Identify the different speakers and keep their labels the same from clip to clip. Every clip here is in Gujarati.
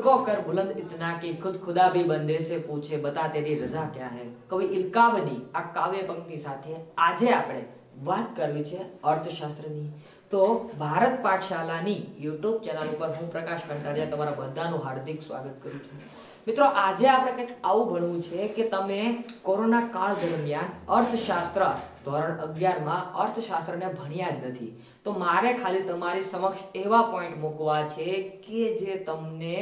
Speaker 1: को कर बुलंद इतना कि खुद खुदा भी बंदे से पूछे बता तेरी रजा क्या है। કવિ ઇલકાબની આ કાવ્ય પંક્તિ સાથે આજે આપણે વાત કરવી છે અર્થશાસ્ત્રની। તો ભારત પાઠશાલાની YouTube ચેનલ ઉપર હું પ્રકાશ કંટારિયા તમારા બધાનું હાર્દિક સ્વાગત કરું છું। મિત્રો આજે આપણે કંઈક આવું ભણવું છે કે તમે કોરોના કાળ દરમિયાન અર્થશાસ્ત્ર ધોરણ 11 માં અર્થશાસ્ત્રને ભણ્યા જ નથી, તો મારે ખાલી તમારી સમક્ષ એવા પોઈન્ટ મૂકવા છે કે જે તમને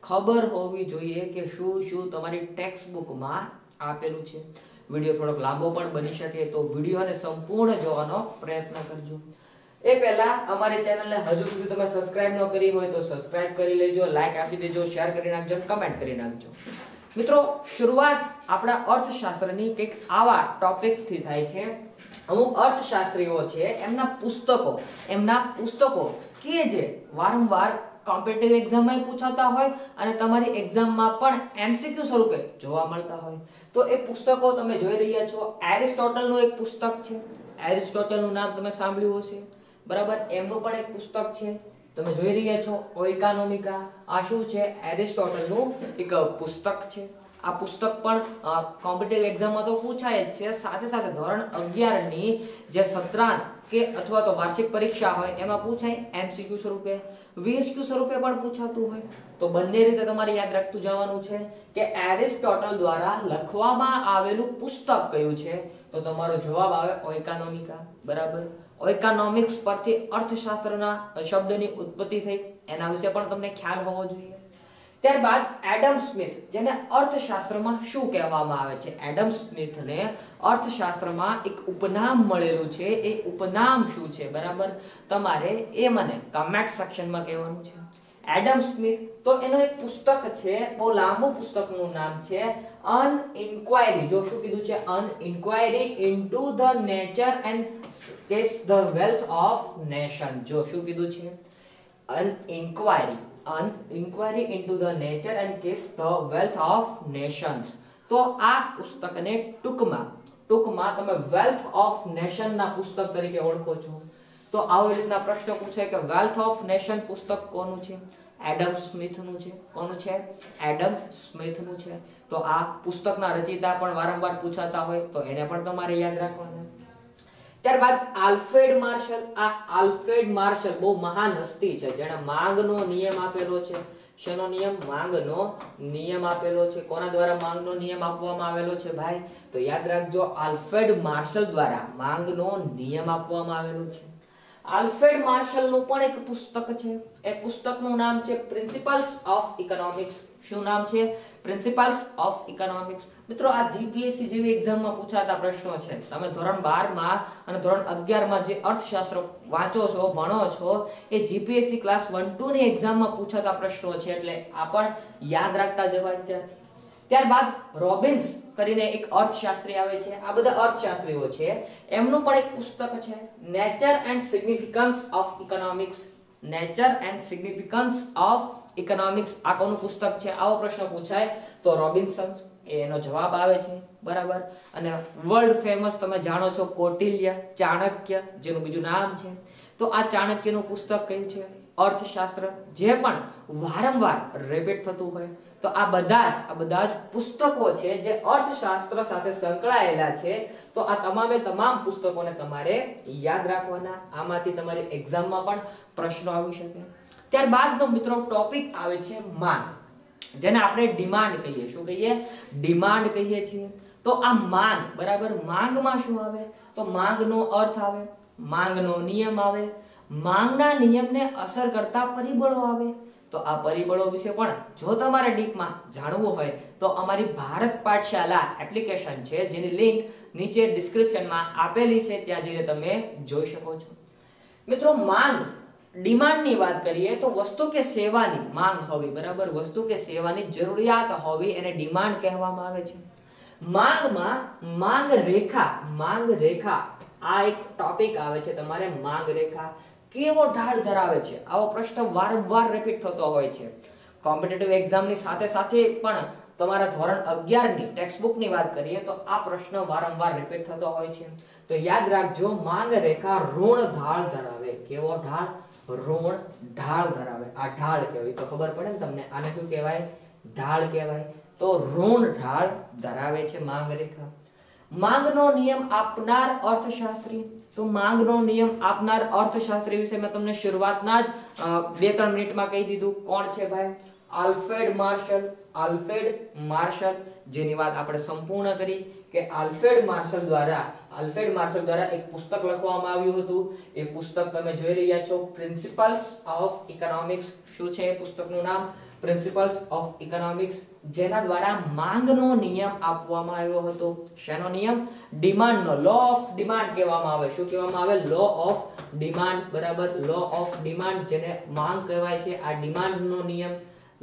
Speaker 1: ખબર હોવી જોઈએ કે શું શું તમારી ટેક્સ્ટ બુકમાં આપેલું છે। વિડિયો થોડોક લાંબો પણ બની શકે તો વિડિયોને સંપૂર્ણ જોવાનો પ્રયત્ન કરજો। એ પહેલા અમારી ચેનલને હજુ સુધી તમે સબસ્ક્રાઇબ ન કરી હોય તો સબસ્ક્રાઇબ કરી લેજો, લાઈક આપી દેજો, શેર કરી નાખજો, કમેન્ટ કરી નાખજો। મિત્રો શરૂઆત આપણા અર્થશાસ્ત્રની કંઈક આવા ટોપિકથી થાય છે। અમુક અર્થશાસ્ત્રીઓ છે એમના પુસ્તકો કે જે વારંવાર કોમ્પિટિટિવ એક્ઝામમાં પૂછાતા હોય અને તમારી એક્ઝામમાં પણ એમસીક્યુ સ્વરૂપે જોવા મળતા હોય, તો એ પુસ્તકો તમે જોઈ રહ્યા છો। એરિસ્ટોટલનું એક પુસ્તક છે, એરિસ્ટોટલનું નામ તમે સાંભળ્યું હશે, બરાબર? એમનું પણ એક પુસ્તક છે, તમે જોઈ રહ્યા છો ઓઇકોનોમિકા। આ શું છે? એરિસ્ટોટલનું એક પુસ્તક છે। આ પુસ્તક પણ કોમ્પિટિટિવ એક્ઝામમાં તો પૂછાય જ છે, સાથે સાથે ધોરણ 11 ની જે સત્રાંત કે અથવા તો વાર્ષિક પરીક્ષા હોય એમાં પૂછાય એમસીક્યુ સ્વરૂપે, વીએસક્યુ સ્વરૂપે પણ પૂછાતું હોય। તો બંને રીતે તમારે યાદ રાખતું જવાનું છે કે એરિસ્ટોટલ દ્વારા લખવામાં આવેલું પુસ્તક કયું છે, તો તમારો જવાબ આવે ઓઇકોનોમિકા, બરાબર? ઇકોનોમિક્સ પરથી અર્થશાસ્ત્રના શબ્દની ઉત્પત્તિ થઈ, એના વિશે પણ તમને ખ્યાલ હોવો જોઈએ। ત્યારબાદ એડમ સ્મિથ, જેને અર્થશાસ્ત્રમાં શું કહેવામાં આવે છે? એડમ સ્મિથને અર્થશાસ્ત્રમાં એક ઉપનામ મળેલું છે, એ ઉપનામ શું છે, બરાબર? તમારે એ મને કમેન્ટ સેક્શનમાં કહેવાનું છે। એડમ સ્મિથ તો એનો એક પુસ્તક છે, બહુ લાંબુ પુસ્તકનું નામ છે અન ઇન્ક્વાયરી। જો શું કીધું છે? An inquiry into the nature and causes the wealth of nation. જો શું કીધું છે? An inquiry into the nature and causes the wealth of nations. તો આ પુસ્તકને ટૂંકમાં તમે વેલ્થ ઓફ નેશન ના પુસ્તક તરીકે ઓળખો છો। તો આવી રીતના પ્રશ્ન પૂછે કે વેલ્થ ઓફ નેશન પુસ્તક કોનું છે? એડમ સ્મિથનું છે। કોનું છે? એડમ સ્મિથનું છે। તો આ પુસ્તકના રચયિતા પણ વારંવાર પૂછાતા હોય તો એને પણ તમારે યાદ રાખવાના। ત્યારબાદ આલ્ફ્રેડ માર્શલ। આ આલ્ફ્રેડ માર્શલ બહુ મહાન હસ્તી છે જેણે માંગનો નિયમ આપેલો છે। શેનો નિયમ? માંગનો નિયમ આપેલો છે। કોના દ્વારા માંગનો નિયમ આપવામાં આવેલો છે ભાઈ? તો યાદ રાખજો, આલ્ફ્રેડ માર્શલ દ્વારા માંગનો નિયમ આપવામાં આવેલો છે। આલ્ફ્રેડ માર્શલનું પણ એક પુસ્તક છે, એ પુસ્તકનું નામ છે પ્રિન્સિપલ્સ ઓફ ઇકોનોમિક્સ। શું નામ છે? Principles of economics. મિત્રો આ જીપીએસસી જેવી એક્ઝામમાં પૂછાતા પ્રશ્નો છે। તમે ધોરણ 12 માં અને ધોરણ 11 માં જે અર્થશાસ્ત્ર વાંચો છો, ભણો છો, એ જીપીએસસી ક્લાસ 1-2 ની એક્ઝામમાં પૂછાતા પ્રશ્નો છે, એટલે આ પણ યાદ રાખતા જવા વિદ્યાર્થી। ત્યારબાદ રોબિન્સ કરીને એક અર્થશાસ્ત્રી આવે છે, આ બધા અર્થશાસ્ત્રીઓ છે, એમનું પણ એક પુસ્તક છે nature and significance of economics. Nature and significance of economics આ કોનું પુસ્તક છે? આવો પ્રશ્ન પૂછાય તો રોબિન્સન્સ એનો જવાબ આવે છે, બરાબર? અને વર્લ્ડ ફેમસ તમે જાણો છો કૌટિલ્ય, ચાણક્ય, જેનું બીજું નામ છે। તો આ ચાણક્યનું પુસ્તક કયું છે? અર્થશાસ્ત્ર, જે પણ વારંવાર રિપીટ થતું હોય। તો આ બધા જ પુસ્તકો છે જે અર્થશાસ્ત્ર સાથે સંકળાયેલા છે। તો આ તમામ પુસ્તકોને તમારે યાદ રાખવાના, આમાંથી તમારી એક્ઝામમાં પણ પ્રશ્નો આવી શકે। ત્યારબાદનો મિત્રો ટોપિક આવે છે માંગ, જેને આપણે ડિમાન્ડ કહીએ। શું કહીએ? ડિમાન્ડ કહીએ છીએ। તો આ માંગ, બરાબર? માંગમાં શું આવે? તો માંગનો અર્થ આવે, માંગનો નિયમ આવે, માંગના નિયમને અસર કરતા પરિબળો આવે। તો આ પરિબળો વિશે પણ જો તમારે ડીપમાં જાણવું હોય તો અમારી ભારત પાઠશાલા એપ્લિકેશન છે, જેની લિંક નીચે ડિસ્ક્રિપ્શનમાં આપેલી છે, ત્યાં જઈને તમે જોઈ શકો છો। મિત્રો માંગ, ડિમાન્ડની વાત કરીએ તો વસ્તુ કે સેવાની માંગ હોવી, બરાબર? વસ્તુ કે સેવાની જરૂરિયાત હોવી એને ડિમાન્ડ કહેવામાં આવે છે। માંગમાં માંગ રેખા આ એક ટોપિક આવે છે તમારે। માંગ રેખા કેવો ઢાળ ધરાવે છે? આવો પ્રશ્ન વારંવાર રિપીટ થતો હોય છે કોમ્પિટિટિવ એક્ઝામની સાથે પણ। તમારા ધોરણ 11 ની ટેક્સ્ટ બુકની વાત કરીએ તો આ પ્રશ્ન વારંવાર રિપીટ થતો હોય છે। તો યાદ રાખજો, માંગ રેખા ઋણ ઢાળ ધરાવે। ધરાવે. કેવો ઢાળ? ઋણ ઢાળ ધરાવે. આ ઢાળ કહેવાય. તો ખબર પડે ને તમને, આને શું કહેવાય? ઢાળ કહેવાય. તો ઋણ ઢાળ ધરાવે છે માંગ રેખા. માંગનો નિયમ આપનાર અર્થશાસ્ત્રી. તો માંગનો નિયમ આપનાર અર્થશાસ્ત્રી વિશે મેં તમને શરૂઆતના જ 2-3 મિનિટમાં કહી દીધું. કોણ છે ભાઈ? Alfred marshal. આલ્ફ્રેડ માર્શલ, જેની વાત આપણે સંપૂર્ણ કરી કે આલ્ફ્રેડ માર્શલ દ્વારા એક પુસ્તક લખવામાં આવ્યું હતું. એ પુસ્તક તમે જોઈ રહ્યા છો, પ્રિન્સિપલ્સ ઓફ ઇકોનોમિક્સ. શું છે એ પુસ્તકનું નામ? પ્રિન્સિપલ્સ ઓફ ઇકોનોમિક્સ, જેના દ્વારા માંગનો નિયમ આપવામાં આવ્યો હતો. શેનો નિયમ? ડિમાન્ડનો. લો ઓફ ડિમાન્ડ કહેવામાં આવે. શું કહેવામાં આવે? Law of demand. બરાબર, લો ઓફ ડિમાન્ડ, જેને માંગ કહેવાય છે. આ ડિમાન્ડનો નિયમ,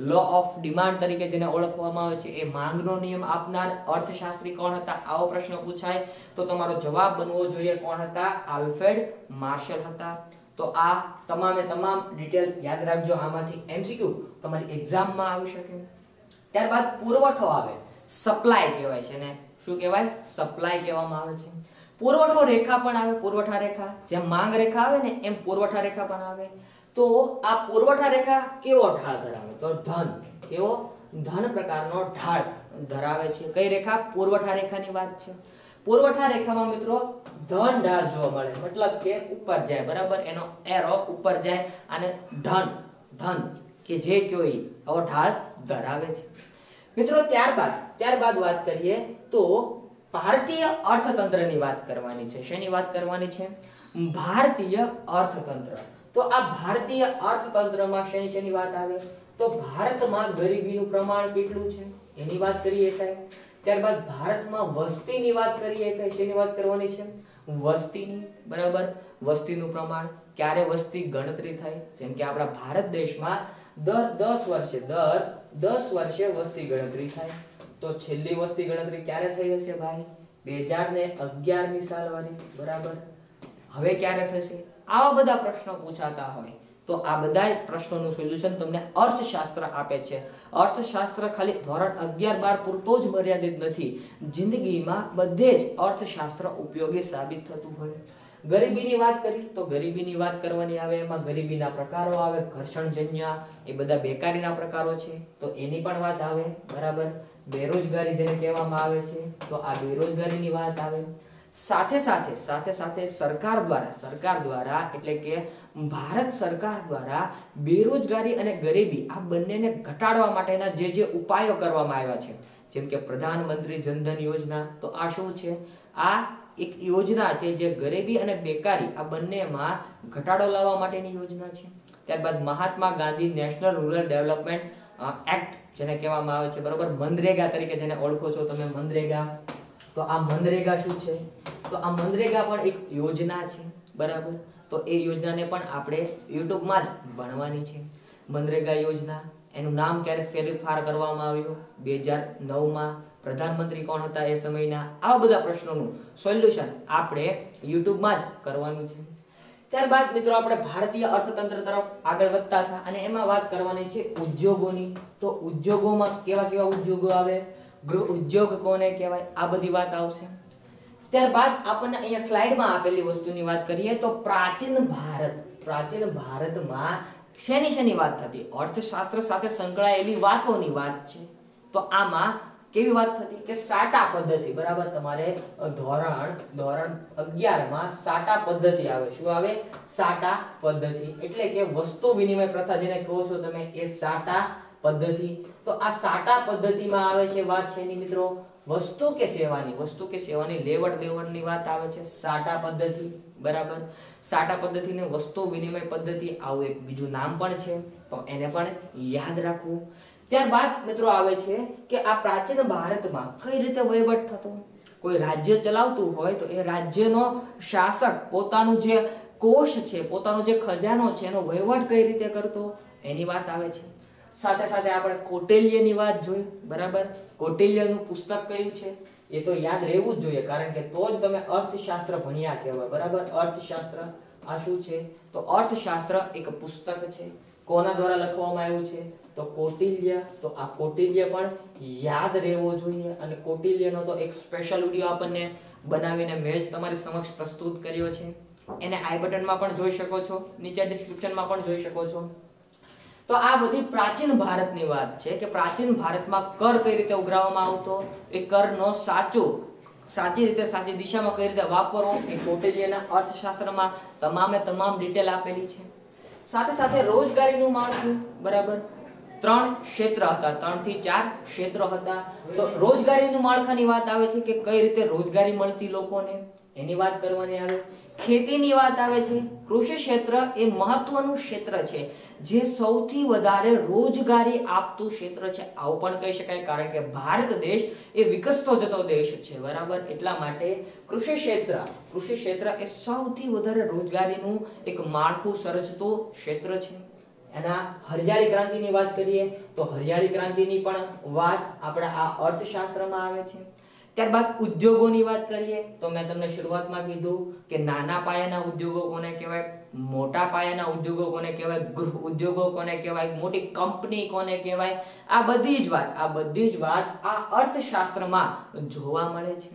Speaker 1: લો ઓફ ડિમાન્ડ તરીકે જેને ઓળખવામાં આવે છે, એ માંગનો નિયમ આપનાર અર્થશાસ્ત્રી કોણ હતા? આવો પ્રશ્ન પૂછાય તો તમારો જવાબ બનવો જોઈએ કોણ હતા? આલ્ફ્રેડ માર્શલ હતા. તો આ તમામે તમામ ડિટેલ યાદ રાખજો. આમાંથી MCQ તમારી એક્ઝામમાં આવી શકે. ત્યારબાદ પુરવઠો આવે. સપ્લાય કહેવાય છે ને. શું કહેવાય? સપ્લાય કહેવામાં આવે છે. પુરવઠો રેખા પણ આવે. પુરવઠા રેખા, જેમ માંગ રેખા આવે ને એમ પુરવઠા રેખા પણ આવે. તો આ પુરવઠા રેખા કેવો ઢાળ ધરાવે? તો ધન. કેવો? ધન પ્રકારનો ઢાળ ધરાવે છે. કઈ રેખા? પુરવઠા રેખાની વાત છે. પુરવઠા રેખામાં મિત્રો ધન ઢાળ જોવા મળે, મતલબ કે ઉપર જાય. બરાબર, એનો એરો ઉપર જાય અને ધન કે જે કયો ઈ આવો ઢાળ ધરાવે છે. મિત્રો ત્યારબાદ વાત કરીએ તો ભારતીય અર્થતંત્રની વાત કરવાની છે. શેની વાત કરવાની છે? ભારતીય અર્થતંત્ર. તો આ ભારતીય અર્થતંત્રમાં શેની વાત આવે? તો ભારતમાં ગરીબીનું પ્રમાણ કેટલું છે એની વાત કરીએ. ત્યારબાદ ભારતમાં વસ્તીની વાત કરીએ. શેની વાત કરવાની છે? વસ્તીની. બરાબર, વસ્તીનું પ્રમાણ. ક્યારે વસ્તી ગણતરી થાય? જેમ કે આપણા ભારત દેશમાં દર 10 વર્ષે વસ્તી ગણતરી થાય. તો છેલ્લી વસ્તી ગણતરી ક્યારે થઈ હશે ભાઈ? 2011ની સાલ વાળી. બરાબર, હવે ક્યારે થશે? આવા બધા પ્રશ્નો પૂછાતા હોય તો આ બધા પ્રશ્નોનું સોલ્યુશન તમને અર્થશાસ્ત્ર આપે છે. અર્થશાસ્ત્ર ખાલી ધોરણ 11-12 પૂરતો જ મર્યાદિત નથી. જિંદગીમાં બધે જ અર્થશાસ્ત્ર ઉપયોગી સાબિત થતું હોય. ગરીબીની વાત કરી તો ગરીબીની વાત કરવાની આવે. એમાં ગરીબીના પ્રકારો આવે. ઘર્ષણજન્ય, એ બધા બેકારીના પ્રકારો છે તો એની પણ વાત આવે. બરાબર, બેરોજગારી જેને કહેવામાં આવે છે તો આ બેરોજગારીની વાત આવે. સાથે સાથે સરકાર દ્વારા એટલે કે ભારત સરકાર દ્વારા બેરોજગારી અને ગરીબી આ બંનેને ઘટાડવા માટેના જે ઉપાયો કરવામાં આવ્યા છે, જેમ કે પ્રધાનમંત્રી જનધન યોજના. તો આ શું છે? આ એક યોજના છે જે ગરીબી અને બેકારી આ બંનેમાં ઘટાડો લાવવા માટેની યોજના છે. ત્યારબાદ Mahatma Gandhi National Rural Development Act, જેને કહેવામાં આવે છે, બરોબર, મનરેગા તરીકે જેને ઓળખો છો તમે, મનરેગા. તો આ મનરેગા શું છે? તો આ મનરેગા પણ એક યોજના છે. બરાબર, તો એ યોજનાને પણ આપણે યુટ્યુબમાં જ ભણવાની છે. મનરેગા યોજના, એનું નામ ક્યારે ફેરફાર કરવામાં આવ્યું? 2009માં. પ્રધાનમંત્રી કોણ હતા એ સમયના? આવા બધા પ્રશ્નોનું સોલ્યુશન આપણે યુટ્યુબમાં જ કરવાનું છે. ત્યારબાદ મિત્રો આપણે ભારતીય અર્થતંત્ર તરફ આગળ વધતા હતા અને એમાં વાત કરવાની છે ઉદ્યોગોની. તો ઉદ્યોગોમાં કેવા ઉદ્યોગો આવે? ગૃહ ઉદ્યોગ કોને કહેવાય? આ બધી વાત આવશે. ત્યારબાદ આપણને અહીંયા સ્લાઇડમાં આપેલી વસ્તુની વાત કરીએ તો પ્રાચીન ભારતમાં શેની વાત થતી? અર્થશાસ્ત્ર સાથે સંકળાયેલી વાતોની વાત છે. તો આમાં કેવી વાત થતી કે સાટા પદ્ધતિ. બરાબર, તમારે ધોરણ 11માં સાટા પદ્ધતિ આવે. શું આવે? સાટા પદ્ધતિ એટલે કે વસ્તુ વિનિમય પ્રથા જેને કહો છો તમે, એ સાટા પદ્ધતિ. તો આ સાટા પદ્ધતિમાં આવે છે વાત શેની મિત્રો? વસ્તુ કે સેવાની લેવડ દેવડની વાત આવે છે. સાટા પદ્ધતિ. બરાબર, સાટા પદ્ધતિને વસ્તુ વિનિમય પદ્ધતિ આવું એક બીજું નામ પણ છે, તો એને પણ યાદ રાખવું. ત્યારબાદ મિત્રો આવે છે કે આ પ્રાચીન ભારતમાં કઈ રીતે વહીવટ થતો? કોઈ રાજ્ય ચલાવતું હોય તો એ રાજ્યનો શાસક પોતાનું જે કોષ છે, પોતાનો જે ખજાનો છે, એનો વહીવટ કઈ રીતે કરતો એની વાત આવે છે. સાથે સાથે આપણે કૌટિલ્યની વાત જોઈ. બરાબર, કૌટિલ્યનું પુસ્તક કયું છે એ તો યાદ રહેવું જ જોઈએ, કારણ કે તો જ તમે અર્થશાસ્ત્ર ભણ્યા કહેવાય. બરાબર, અર્થશાસ્ત્ર આ શું છે? તો અર્થશાસ્ત્ર એક પુસ્તક છે. કોના દ્વારા લખવામાં આવ્યું છે? તો કૌટિલ્ય. તો આ કૌટિલ્ય પણ યાદ રહેવો જોઈએ અને કૌટિલ્યનો તો એક સ્પેશિયલ વિડિયો આપણને બનાવીને મેં જ તમારી સમક્ષ પ્રસ્તુત કર્યો છે. એને આઈ બટનમાં પણ જોઈ શકો છો, નીચે ડિસ્ક્રિપ્શનમાં પણ જોઈ શકો છો. તો આ બધી પ્રાચીન ભારતની વાત છે કે પ્રાચીન ભારતમાં કર કઈ રીતે ઉઘરાવવામાં આવતો, એ કરનો સાચી રીતે સાચી દિશામાં કઈ રીતે વાપરવો એ કૌટિલ્યના અર્થશાસ્ત્રમાં તમામ ડિટેલ આપેલી છે. સાથે સાથે રોજગારીનું માળખું, બરાબર, 3 ક્ષેત્ર હતા, 3 થી 4 ક્ષેત્રો હતા. તો રોજગારીનું માળખાની વાત આવે છે કે કઈ રીતે રોજગારી મળતી લોકોને, એની વાત કરવાની આવે. ખેતીની વાત આવે છે. કૃષિ ક્ષેત્ર એ મહત્વનું ક્ષેત્ર છે જે સૌથી વધારે રોજગારી આપતું ક્ષેત્ર છે, આવું પણ કહી શકાય, કારણ કે ભારત દેશ એ વિકસતો જતો દેશ છે, બરાબર. એટલા માટે કૃષિ ક્ષેત્ર એ સૌથી વધારે રોજગારીનું એક માળખું સર્જતું ક્ષેત્ર છે. એના હરિયાળી ક્રાંતિની વાત કરીએ તો હરિયાળી ક્રાંતિની પણ વાત આપણા આ અર્થશાસ્ત્રમાં આવે છે. ત્યારબાદ ઉદ્યોગોની વાત કરીએ તો મેં તમને શરૂઆતમાં કીધું કે નાના પાયાના ઉદ્યોગો કોને કહેવાય, મોટા પાયાના ઉદ્યોગો કોને કહેવાય, ગૃહ ઉદ્યોગો કોને કહેવાય, મોટી કંપની કોને કહેવાય, આ બધી જ વાત આ અર્થશાસ્ત્રમાં જોવા મળે છે.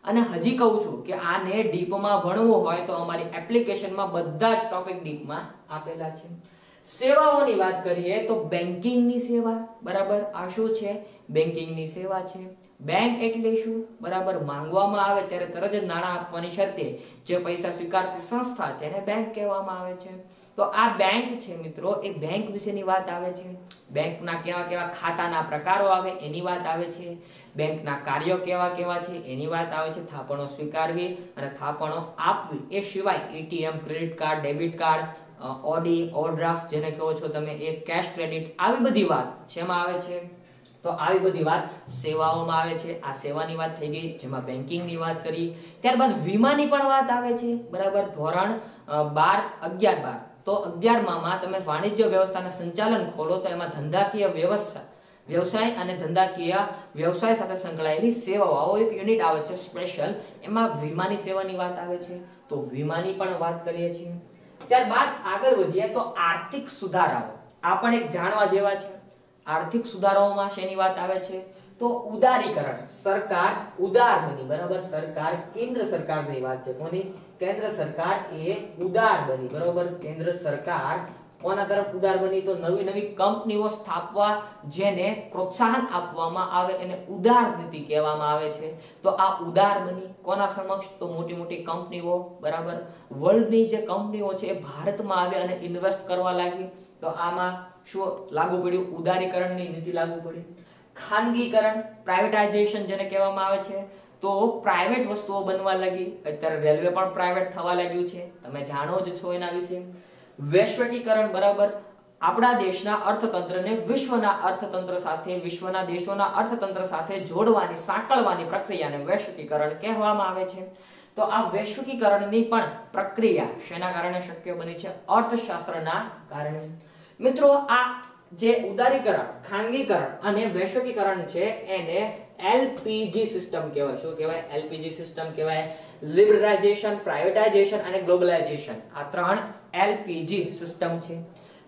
Speaker 1: અને હજી કહું છું કે આને ડીપમાં ભણવું હોય તો અમારી એપ્લિકેશનમાં બધા જ ટોપિક ડીપમાં આપેલા છે. સેવાઓની વાત કરીએ તો બેન્કિંગની સેવા, બરાબર, આ શું છે? બેન્કિંગની સેવા છે. બેંક એટલે શું, બરાબર, માંગવામાં આવે ત્યારે તરત જ નાણાં આપવાની શરતે જે પૈસા સ્વીકારતી સંસ્થા છે એને બેંક કહેવામાં આવે છે. તો આ બેંક છે મિત્રો, એ બેંક વિશેની વાત આવે છે. બેંકના કેવા ખાતાના પ્રકારો આવે એની વાત આવે છે. બેંકના કાર્યો કેવા છે એની વાત આવે છે. થાપણો સ્વીકારવી અને થાપણો આપવી એ સિવાય ATM, credit card, debit card, Audi, overdraft જેને કહો છો તમે, એ કેશ ક્રેડિટ, આવી બધી વાત શેમાં આવે છે? તો આવી બધી વાત સેવાઓમાં આવે છે. આ સેવાની વાત થઈ ગઈ, જેમાં બેન્કિંગની વાત કરી. ત્યારબાદ વીમાની પણ વાત આવે છે, બરાબર. ધોરણ 12, 11, 12. તો 11માં તમે વાણિજ્ય વ્યવસ્થાના સંચાલન ખોલો તો એમાં ધંધાકીય વ્યવસાય અને ધંધાકીય વ્યવસાય સાથે સંકળાયેલી સેવાઓ, આવો એક યુનિટ આવે છે સ્પેશિયલ, એમાં વીમાની સેવાની વાત આવે છે. તો વીમાની પણ વાત કરીએ છીએ. ત્યારબાદ આગળ વધીએ તો આર્થિક સુધારાઓ, આ પણ એક જાણવા જેવા છે. આર્થિક સુધારાઓમાં શેની વાત આવે છે? તો ઉદારીકરણ. સરકાર ઉદાર બની, બરાબર. સરકાર, કેન્દ્ર સરકારની વાત છે. કોની? કેન્દ્ર સરકાર એ ઉદાર બની, બરાબર. કેન્દ્ર સરકાર કોના તરફ ઉદાર બની? તો નવી કંપનીઓ સ્થાપવા જેને પ્રોત્સાહન આપવામાં આવે એને ઉદાર નીતિ કહેવામાં આવે છે. તો આ ઉદાર બની કોના સમક્ષ? તો મોટી કંપનીઓ, બરાબર. વર્લ્ડની જે કંપનીઓ છે એ ભારતમાં આવે અને ઇન્વેસ્ટ કરવા લાગી. તો આમાં શું લાગુ પડ્યું? ઉદારીકરણની નીતિ લાગુ પડી. ખાનગીકરણ, પ્રાઇવેટાઇઝેશન જેને કહેવામાં આવે છે, તો પ્રાઇવેટ વસ્તુઓ બનવા લાગી. અત્યારે રેલવે પણ પ્રાઇવેટ થવા લાગ્યું છે, તમે જાણો જ છો એના વિશે. વૈશ્વિકીકરણ, બરાબર. આપણા દેશના અર્થતંત્રને વિશ્વના અર્થતંત્ર સાથે, વિશ્વના દેશોના અર્થતંત્ર સાથે જોડવાની, સાંકળવાની પ્રક્રિયાને વૈશ્વિકીકરણ કહેવામાં આવે છે. તો આ વૈશ્વિકીકરણની પણ પ્રક્રિયા શેના કારણે શક્ય બની છે? અર્થશાસ્ત્રના કારણે. મિત્રો, આ જે ઉદારીકરણ, ખાનગીકરણ અને વૈશ્વિકીકરણ છે એને એલપીજી સિસ્ટમ કહેવાય. શું કહેવાય? એલપીજી સિસ્ટમ કહેવાય. લિબરલાઇઝેશન, પ્રાઇવેટાઇઝેશન અને ગ્લોબલાઇઝેશન, આ 3 એલપીજી સિસ્ટમ છે.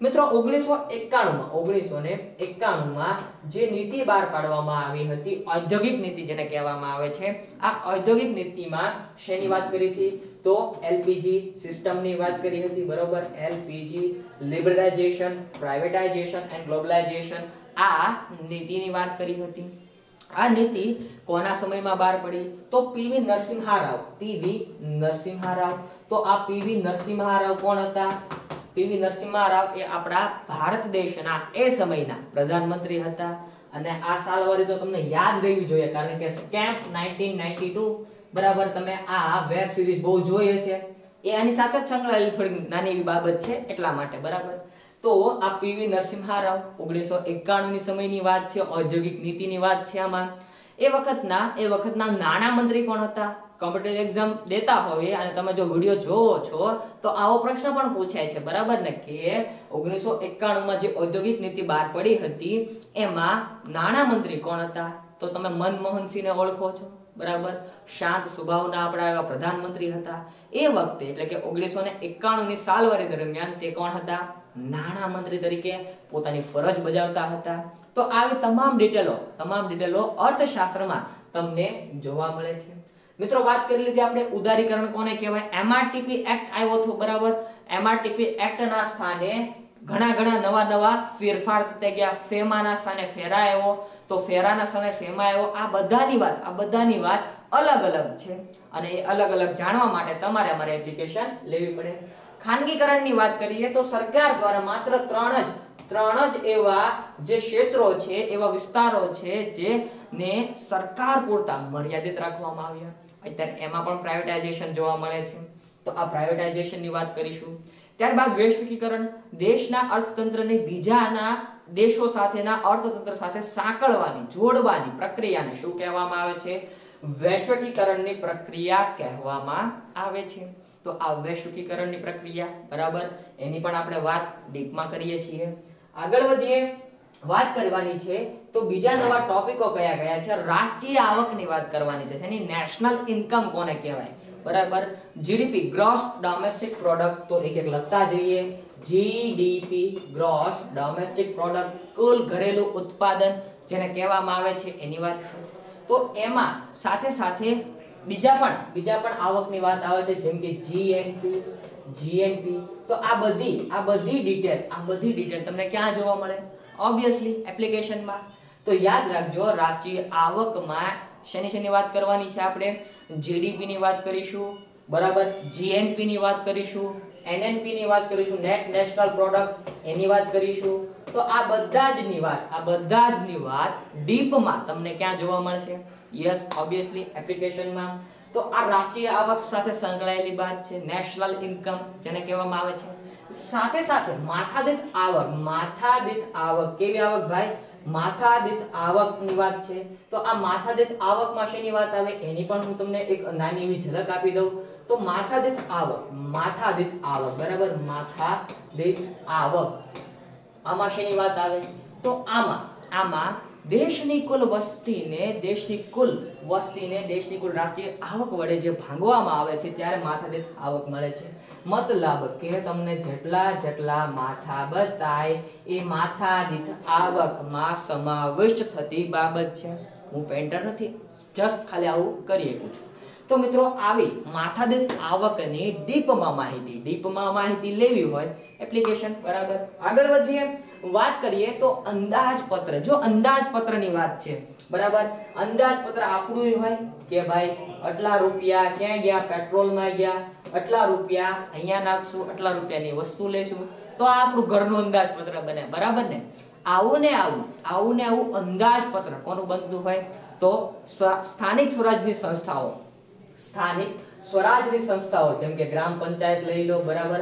Speaker 1: મિત્રો 1991માં જે નીતિ બહાર પાડવામાં આવી હતી, ઔદ્યોગિક નીતિ જેને કહેવામાં આવે છે, આ ઔદ્યોગિક નીતિમાં શેની વાત કરી હતી? તો એલપીજી સિસ્ટમની વાત કરી હતી, બરોબર. એલપીજી, લિબરલાઇઝેશન, પ્રાઇવેટાઇઝેશન એન્ડ ગ્લોબલાઇઝેશન, આ નીતિની વાત કરી હતી. આ નીતિ કોના સમયમાં બહાર પડી? તો પીવી નરસિમ્હા રાવ. તો આ પીવી નરસિમ્હા રાવ કોણ હતા? પીવી નરસિમ્હા રાવ એ આપણા ભારત દેશના એ સમયના પ્રધાનમંત્રી હતા. અને આ સાલવારી તો તમને યાદ રહેવી જોઈએ, કારણ કે સ્કેમ્પ 1992, બરાબર. તમે આ વેબ સિરીઝ બહુ જોઈ હશે, એ આની સાથે જ સંકળાયેલી થોડી નાની એવી બાબત છે, એટલા માટે, બરાબર. તો આ પીવી નરસિમ્હા રાવ 1991ની સમયની વાત છે, ઔદ્યોગિક નીતિની વાત છે. આમાં એ વખતના નાણાં મંત્રી કોણ હતા? કોમ્પિટિટિવ એક્ઝામ દેતા હોય અને તમે જો વિડિયો જોવો છો તો આવો પ્રશ્ન પણ પૂછાય છે, બરાબર ને, કે 1991માં જે ઔદ્યોગિક નીતિ બહાર પડી હતી એમાં નાણાં મંત્રી કોણ હતા? તો તમે મનમોહન સિંહને ઓળખો છો, બરાબર. શાંત સ્વભાવના આપણા એવા પ્રધાનમંત્રી હતા. એ વખતે એટલે કે 1991ની સાલવારી દરમિયાન તે કોણ હતા? નાણાં મંત્રી તરીકે પોતાની ફરજ બજાવતા હતા. તો આવી તમામ ડિટેલો અર્થશાસ્ત્રમાં તમને જોવા મળે છે. મિત્રો વાત કરી લીધી આપણે ઉદારીકરણ કોને કહેવાય. એમઆરટીપી એક્ટ આવ્યો હતો બરાબર. એમઆરટીપી એક્ટ ના સ્થાને ઘણા નવા ફેરફાર થતા ગયા. ફેમાના સ્થાને ફેરા આવ્યો, તો ફેરાના સ્થાને ફેમા આવ્યો. આ બધાની વાત અલગ અલગ છે અને એ અલગ અલગ જાણવા માટે તમારે અમારી એપ્લિકેશન લેવી પડે. ખાનગીકરણની વાત કરીએ તો સરકાર દ્વારા માત્ર ત્રણ જ એવા જે ક્ષેત્રો છે, એવા વિસ્તારો છે જેને સરકાર પૂરતા મર્યાદિત રાખવામાં આવ્યા. અત્યારે એમાં પણ પ્રાઇવેટાઇઝેશન જોવા મળે છે, તો આ પ્રાઇવેટાઇઝેશનની વાત કરીશું. ત્યારબાદ વૈશ્વિકીકરણ, દેશના અર્થતંત્રને બીજાના દેશો સાથેના અર્થતંત્ર સાથે સાંકળવાની, જોડવાની પ્રક્રિયાને શું કહેવામાં આવે છે? વૈશ્વિકીકરણની પ્રક્રિયા કહેવામાં આવે છે. તો આ વૈશ્વિકીકરણની પ્રક્રિયા બરાબર, એની પણ આપણે વાત ડીપમાં કરીએ છીએ. આગળ વધીએ, વાત કરવાની છે તો બીજા નવા ટોપિકો કયા છે? રાષ્ટ્રીય આવકની વાત કરવાની છે. એની નેશનલ ઇન્કમ કોને કહેવાય? બરાબર, જીડીપી ગ્રોસ ડોમેસ્ટિક પ્રોડક્ટ. તો એક લખતા જઈએ. જીડીપી ગ્રોસ ડોમેસ્ટિક પ્રોડક્ટ, કુલ ઘરેલું ઉત્પાદન જેને કહેવામાં આવે છે એની વાત છે. તો એમાં સાથે બીજા પણ આવકની વાત આવે છે, જેમ કે જીએનપી. તો આ બધી ડિટેલ તમને ક્યાં જોવા મળે? ઓબ્વિયસલી એપ્લિકેશનમાં. તો યાદ રાખજો, રાષ્ટ્રીય આવકમાં શેની વાત કરવાની છે આપણે? જીડીપી ની વાત કરીશું બરાબર, જીએનપી ની વાત કરીશું, એનએનપી ની વાત કરીશું, નેટ નેશનલ પ્રોડક્ટ એની વાત કરીશું. તો આ બધા જ ની વાત ડીપમાં તમને ક્યાં જોવા મળશે? યસ, ઓબ્વિયસલી એપ્લિકેશનમાં. તો આ રાષ્ટ્રીય આવક સાથે સંકળાયેલી વાત છે, નેશનલ ઇન્કમ જેને કહેવામાં આવે છે. સાથે માથાદીઠ આવક. કેવી આવક ભાઈ? માથાદીઠ આવકની વાત છે. તો આ માથાદીઠ આવકમાં શેની વાત આવે એની પણ હું તમને એક નાની એવી ઝલક આપી દઉં. તો માથાદીઠ આવક બરાબર, માથાદીઠ આવક આમાં શેની વાત આવે? તો આમાં દેશની કુલ વસ્તીને દેશની કુલ રાષ્ટ્રીય આવક વડે જે ભાંગવામાં આવે છે ત્યારે માથાદીઠ આવક મળે છે. મતલબ કે તમને જેટલા માથા બતાય એ માથાદીઠ આવકમાં સમાવિષ્ટ થતી બાબત છે. હું પેન્ટર નથી, જસ્ટ ખાલી આવું કરી શકું છું. તો મિત્રો, આવી માથાદીઠ આવકની ડીપમાં માહિતી લેવી હોય એપ્લિકેશન બરાબર. આગળ વધીએ, વાત કરીએ તો અંદાજપત્ર. જો અંદાજપત્રની વાત છે બરાબર, અંદાજપત્ર આપણું હોય કે ભાઈ આટલા રૂપિયા ક્યાં ગયા? પેટ્રોલમાં ગયા. આટલા રૂપિયા અહીંયા નાખશું, આટલા રૂપિયાની વસ્તુ લેશું. તો આ આપણું ઘરનું અંદાજપત્ર બને બરાબર ને. આવું ને આવું અંદાજપત્ર કોનું બનતું હોય? તો સ્થાનિક સ્વરાજની સંસ્થાઓ જેમ કે ગ્રામ પંચાયત લઈ લો બરાબર.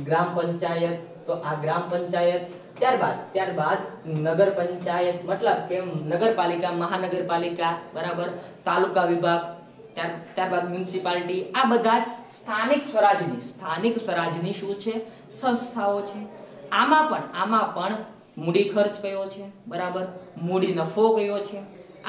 Speaker 1: ગ્રામ પંચાયત, તો આ ગ્રામ પંચાયત. ત્યારબાદ નગર પંચાયત, મતલબ કે નગરપાલિકા, મહાનગરપાલિકા બરાબર, તાલુકા વિભાગ, ત્યારબાદ મ્યુનિસિપાલિટી. આ બધા જ સ્થાનિક સ્વરાજની શું છે? સંસ્થાઓ છે. આમાં પણ મૂડી ખર્ચ કયો છે બરાબર, મૂડી નફો કયો છે?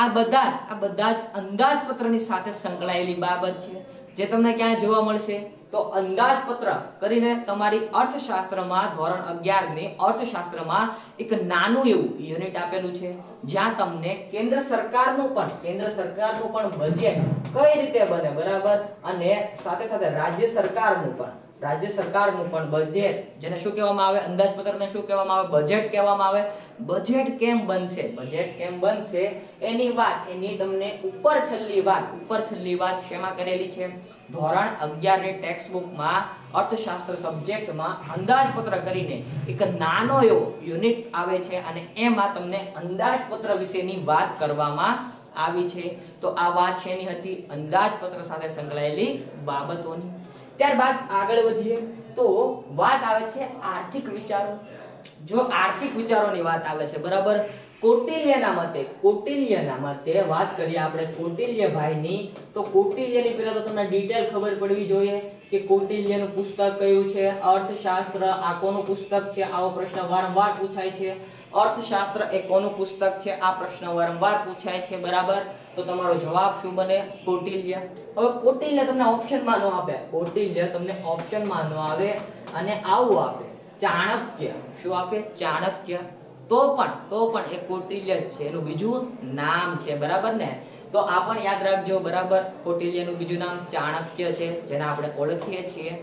Speaker 1: આ બધા જ અંદાજપત્રની સાથે સંકળાયેલી બાબત છે, જે તમને ક્યાં જોવા મળશે? તો અંદાજપત્ર કરીને તમારી અર્થશાસ્ત્રમાં ધોરણ 11 ની અર્થશાસ્ત્રમાં એક નાનું એવું યુનિટ આપેલું છે, જ્યાં તમને કેન્દ્ર સરકારનું પણ બજેટ કઈ રીતે બને બરાબર, અને સાથે રાજ્ય સરકારનું પણ બજેટ, જેને શું કહેવામાં આવે? અંદાજપત્રને શું કહેવામાં આવે? બજેટ કહેવામાં આવે. બજેટ કેમ બનશે એની તમને ઉપર છેલ્લી વાત શેમાં કરેલી છે? ધોરણ 11 ની ટેક્સ્ટ બુકમાં અર્થશાસ્ત્ર સબ્જેક્ટમાં અંદાજપત્ર કરીને એક નાનો એવો યુનિટ આવે છે, અને એમાં તમને અંદાજપત્ર વિશેની વાત કરવામાં આવી છે. તો આ વાત શેની હતી? અંદાજપત્ર સાથે સંકળાયેલી બાબતોની. ત્યારબાદ આગળ વધીએ તો વાત આવે છે આર્થિક વિચારો. જો આર્થિક વિચારોની વાત આવે છે બરાબર, કૌટિલ્યના મતે વાત કરીએ આપણે કૌટિલ્યભાઈની. તો કૌટિલ્યની પહેલા તો તમને ડિટેલ ખબર પડવી જોઈએ કે કૌટિલ્યનું પુસ્તક કયું છે? અર્થશાસ્ત્ર. આ કોનું પુસ્તક છે? આવો પ્રશ્ન વારંવાર પૂછાય છે. અર્થશાસ્ત્ર એ કોનું પુસ્તક છે? આ પ્રશ્ન વારંવાર પૂછાય છે બરાબર. તો તમારો જવાબ શું બને? કૌટિલ્ય. હવે કૌટિલ્ય તમને ઓપ્શનમાં ન આવે અને આવું આપે ચાણક્ય. શું આપે? ચાણક્ય. તો પણ એ કૌટિલ્ય જ છે, એનું બીજું નામ છે બરાબર ને. તો આ પણ યાદ રાખજો બરાબર. કૌટિલ્યનું બીજું નામ ચાણક્ય છે, જેને આપણે ઓળખીએ છીએ.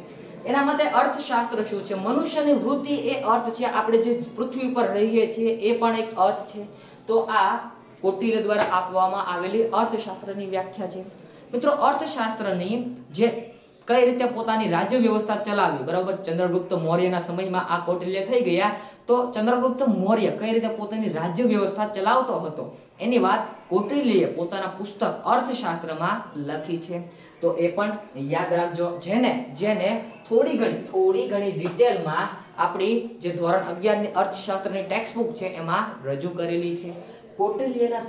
Speaker 1: એના મતે અર્થશાસ્ત્ર શું છે? મનુષ્યની વૃત્તિ એ અર્થ છે. આપણે જે પૃથ્વી પર રહીએ છીએ એ પણ એક અર્થ છે. તો આ કૌટિલ્ય દ્વારા આપવામાં આવેલી અર્થશાસ્ત્રની વ્યાખ્યા છે. મિત્રો, અર્થશાસ્ત્રની જે કઈ રીતે પોતાની રાજ્ય વ્યવસ્થા ચલાવી, બરાબર. ચંદ્રગુપ્ત મૌર્યના સમયમાં આ કૌટિલ્ય થઈ ગયા. તો ચંદ્રગુપ્ત મૌર્ય કઈ રીતે પોતાની રાજ્ય વ્યવસ્થા ચલાવતો હતો એની વાત કૌટિલ્યએ પોતાના પુસ્તક અર્થશાસ્ત્રમાં લખી છે. તો એ પણ યાદ રાખજો. જેને થોડી ઘણી ડિટેલમાં આપણી જે ધોરણ 11 ની અર્થશાસ્ત્રની ટેક્સ્ટ બુક છે એમાં રજૂ કરેલી છે. કૌટિલ્યના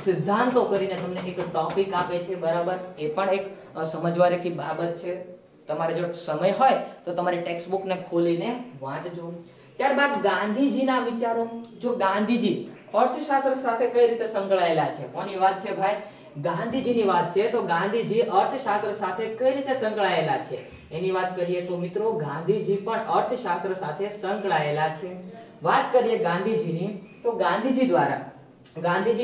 Speaker 1: સિદ્ધાંતો કરીને તમને એક ટોપિક આપે છે, બરાબર. એ પણ એક સમજવા જેવી બાબત છે. તમારે જો સમય હોય તો તમારી ટેક્સ્ટ બુક ને ખોલીને વાંચજો. ત્યારબાદ ગાંધીજીના વિચારો. જો ગાંધીજી અર્થશાસ્ત્ર સાથે કઈ રીતે સંકળાયેલા છે, કોની વાત છે ભાઈ? ગાંધીજીની વાત છે. તો ગાંધીજી અર્થશાસ્ત્ર સાથે કઈ રીતે સંકળાયેલા છે એની વાત કરીએ તો મિત્રો, ગાંધીજી પણ અર્થશાસ્ત્ર સાથે સંકળાયેલા છે. વાત કરીએ ગાંધીજીની, તો ગાંધીજી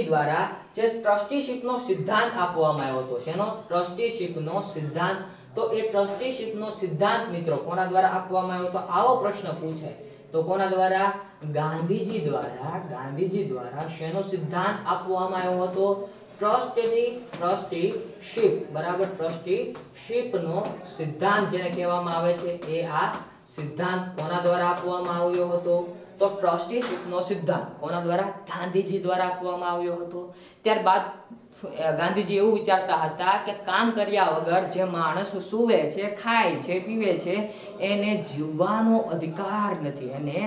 Speaker 1: દ્વારા જે ટ્રસ્ટીશિપનો સિદ્ધાંત આપવામાં આવ્યો હતો. શેનો? ટ્રસ્ટીશિપનો સિદ્ધાંત. તો એ ટ્રસ્ટીશિપનો સિદ્ધાંત મિત્રો કોના દ્વારા આપવામાં આવ્યો હતો? આવો પ્રશ્ન પૂછે તો કોના દ્વારા? ગાંધીજી દ્વારા શેનો સિદ્ધાંત આપવામાં આવ્યો હતો? ટ્રસ્ટીશિપ, બરાબર. ટ્રસ્ટીશિપનો સિદ્ધાંત જેને કહેવામાં આવે છે એ આ સિદ્ધાંત કોના દ્વારા આપવામાં આવ્યો હતો? તો ટ્રસ્ટીશિપનો સિદ્ધાંત કોના દ્વારા? ગાંધીજી દ્વારા આપવામાં આવ્યો હતો. ત્યારબાદ ગાંધીજી એવું વિચારતા હતા કે કામ કર્યા વગર જે માણસ સૂવે છે, ખાય છે, પીવે છે, એને જીવવાનો અધિકાર નથી, એને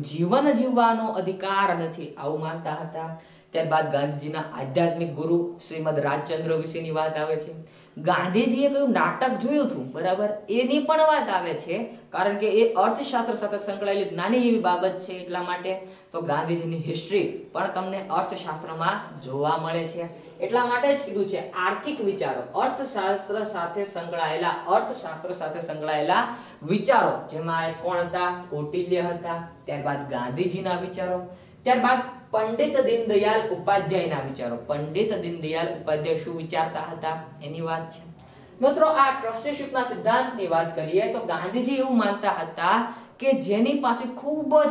Speaker 1: જીવન જીવવાનો અધિકાર નથી, આવું માનતા હતા. ત્યારબાદ ગાંધીજીના આધ્યાત્મિક ગુરુ શ્રીમદ રાજચંદ્ર વિશેની વાત આવે છે. ગાંધીજીએ કયું નાટક જોયું હતું, બરાબર, એની પણ વાત આવે છે, કારણ કે એ અર્થશાસ્ત્ર સાથે સંકળાયેલી નાની એવી બાબત છે એટલા માટે. તો ગાંધીજીની હિસ્ટ્રી પણ તમને અર્થશાસ્ત્રમાં જોવા મળે છે. એટલા માટે જ કીધું છે આર્થિક વિચારો, અર્થશાસ્ત્ર સાથે સંકળાયેલા વિચારો, જેમાં કોણ હતા? કૌટિલ્ય હતા. ત્યારબાદ ગાંધીજીના વિચારો. ત્યારબાદ પંડિત દીનદયાળ ઉપાધ્યાયના વિચારો. પંડિત દીનદયાળ ઉપાધ્યાય શું વિચારતા હતા એની વાત છે. મિત્રો, આ ટ્રસ્ટીશિપના સિદ્ધાંતની વાત કરીએ તો ગાંધીજી એવું માનતા હતા કે જેની પાસે ખૂબ જ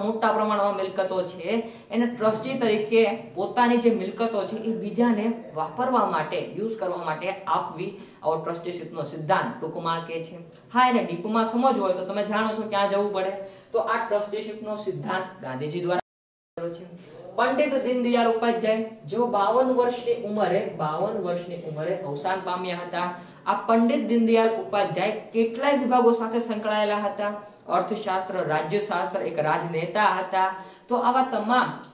Speaker 1: મોટા પ્રમાણમાં મિલકતો છે એને ટ્રસ્ટી તરીકે પોતાની જે મિલકતો છે એ બીજાને વાપરવા માટે, યુઝ કરવા માટે આપવી. આવો ટ્રસ્ટીશિપનો સિદ્ધાંત ટૂંકમાં કહે છે. હા, એને ડીપમાં સમજવું હોય તો તમે જાણો છો ક્યાં જવું પડે. તો આ ટ્રસ્ટીશિપનો સિદ્ધાંત ગાંધીજી દ્વારા છે. પંડિત દીનદયાળ ઉપાધ્યાય જેઓ 52 વર્ષની ઉંમરે અવસાન પામ્યા હતા. આ પંડિત દીનદયાળ ઉપાધ્યાય કેટલાય વિભાગો સાથે સંકળાયેલા હતા. અર્થશાસ્ત્ર, રાજ્યશાસ્ત્ર, એક રાજનેતા હતા. તો આવા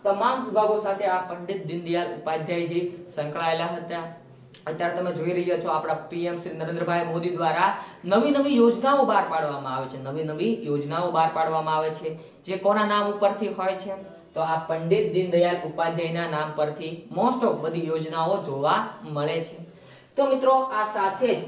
Speaker 1: તમામ વિભાગો સાથે આ પંડિત દીનદયાળ ઉપાધ્યાયજી સંકળાયેલા હતા. અત્યારે તમે જોઈ રહ્યા છો આપણા પીએમ શ્રી નરેન્દ્રભાઈ મોદી દ્વારા નવી યોજનાઓ બહાર પાડવામાં આવે છે. જે કોના નામ ઉપરથી હોય છે? તો આ પંડિત દીનદયાળ ઉપાધ્યાયના નામ પરથી મોસ્ટ ઓફ બધી યોજનાઓ જોવા મળે છે. તો મિત્રો, આ સાથે જ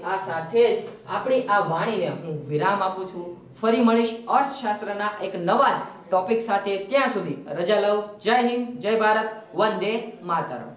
Speaker 1: આપણી આ વાણીને હું વિરામ આપું છું. ફરી મળીશ અર્થશાસ્ત્રના એક નવા જ ટોપિક સાથે. ત્યાં સુધી રજા લઉં. જય હિન્દ, જય ભારત, વંદે માતરમ.